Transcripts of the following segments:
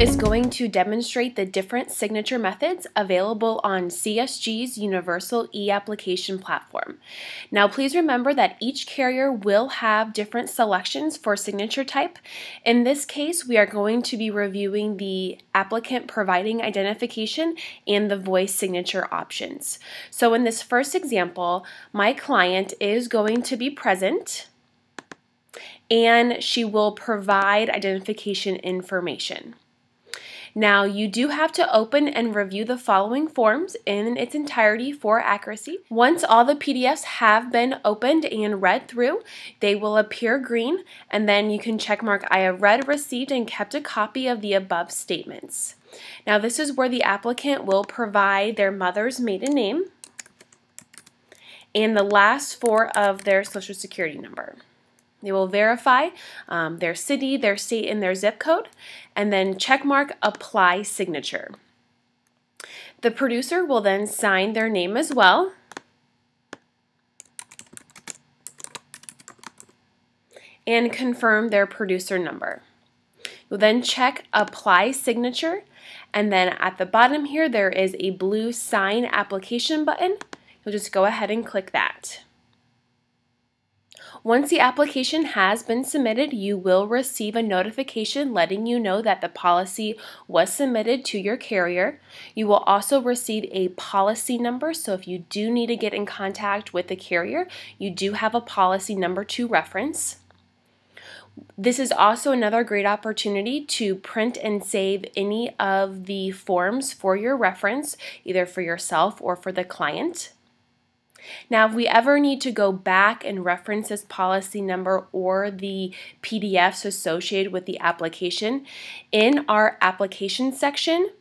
is going to demonstrate the different signature methods available on CSG's Universal e-application platform. Now please remember that each carrier will have different selections for signature type. In this case, we are going to be reviewing the applicant providing identification and the voice signature options. So in this first example, my client is going to be present and she will provide identification information. Now, you do have to open and review the following forms in its entirety for accuracy. Once all the PDFs have been opened and read through, they will appear green, and then you can check mark I have read, received, and kept a copy of the above statements. Now, this is where the applicant will provide their mother's maiden name and the last four of their social security number. They will verify their city, their state, and their zip code, and then checkmark apply signature. The producer will then sign their name as well. And confirm their producer number. You'll then check apply signature, and then at the bottom here there is a blue sign application button. You'll just go ahead and click that. Once the application has been submitted, you will receive a notification letting you know that the policy was submitted to your carrier. You will also receive a policy number, so if you do need to get in contact with the carrier, you do have a policy number to reference. This is also another great opportunity to print and save any of the forms for your reference, either for yourself or for the client. Now, if we ever need to go back and reference this policy number or the PDFs associated with the application, in our application section,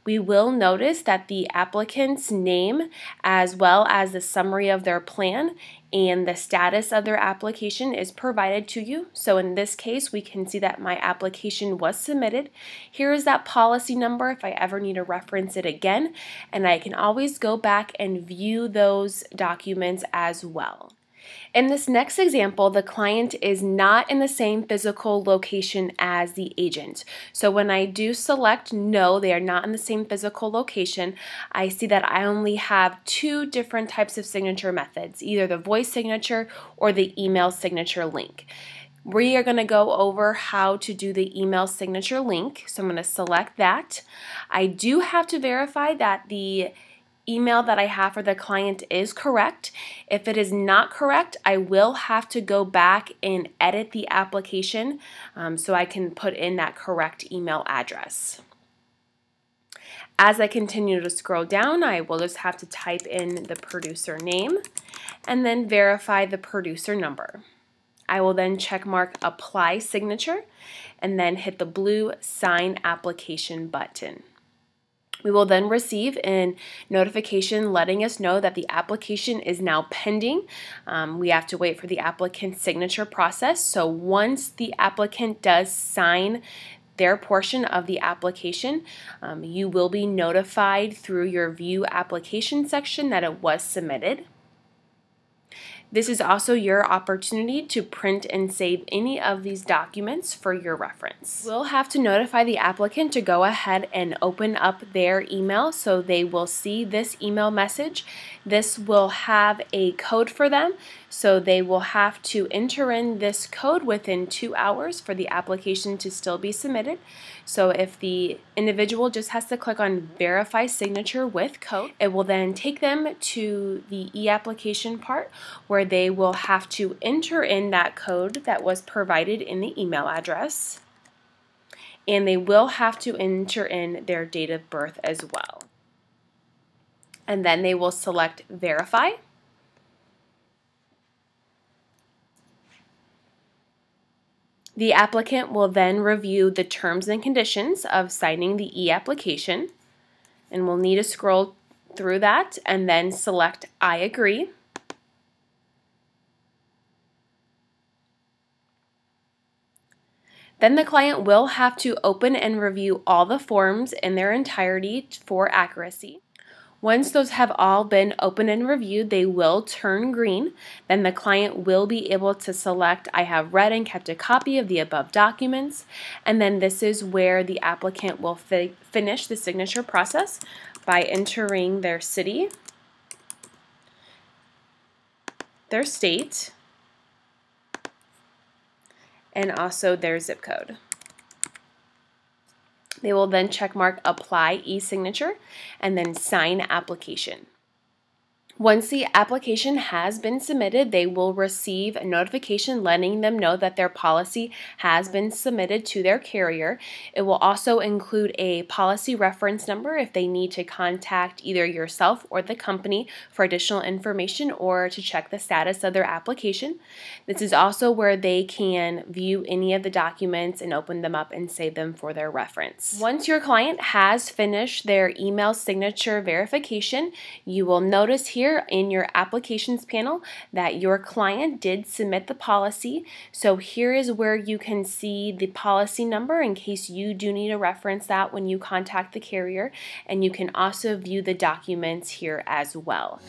we will notice that the applicant's name, as well as the summary of their plan and the status of their application, is provided to you. So in this case, we can see that my application was submitted. Here is that policy number if I ever need to reference it again, and I can always go back and view those documents as well. In this next example, the client is not in the same physical location as the agent. So when I do select no, they are not in the same physical location, I see that I only have two different types of signature methods, either the voice signature or the email signature link. We are going to go over how to do the email signature link, so I'm going to select that. I do have to verify that the email that I have for the client is correct. If it is not correct, I will have to go back and edit the application so I can put in that correct email address. As I continue to scroll down, I will just have to type in the producer name and then verify the producer number. I will then check mark apply signature and then hit the blue sign application button. We will then receive a notification letting us know that the application is now pending. We have to wait for the applicant's signature process. So once the applicant does sign their portion of the application, you will be notified through your view application section that it was submitted. This is also your opportunity to print and save any of these documents for your reference. We'll have to notify the applicant to go ahead and open up their email so they will see this email message. This will have a code for them, so they will have to enter in this code within 2 hours for the application to still be submitted. So if the individual just has to click on verify signature with code, it will then take them to the e-application part where they will have to enter in that code that was provided in the email address, and they will have to enter in their date of birth as well. And then they will select verify. The applicant will then review the terms and conditions of signing the e-application, and we'll need to scroll through that and then select I agree. Then the client will have to open and review all the forms in their entirety for accuracy. Once those have all been opened and reviewed, they will turn green. Then the client will be able to select, I have read and kept a copy of the above documents. And then this is where the applicant will finish the signature process by entering their city, their state, and also their zip code. They will then check mark Apply e-signature and then Sign Application. Once the application has been submitted, they will receive a notification letting them know that their policy has been submitted to their carrier. It will also include a policy reference number if they need to contact either yourself or the company for additional information or to check the status of their application. This is also where they can view any of the documents and open them up and save them for their reference. Once your client has finished their email signature verification, you will notice here in your applications panel that your client did submit the policy. So here is where you can see the policy number in case you do need to reference that when you contact the carrier, and you can also view the documents here as well.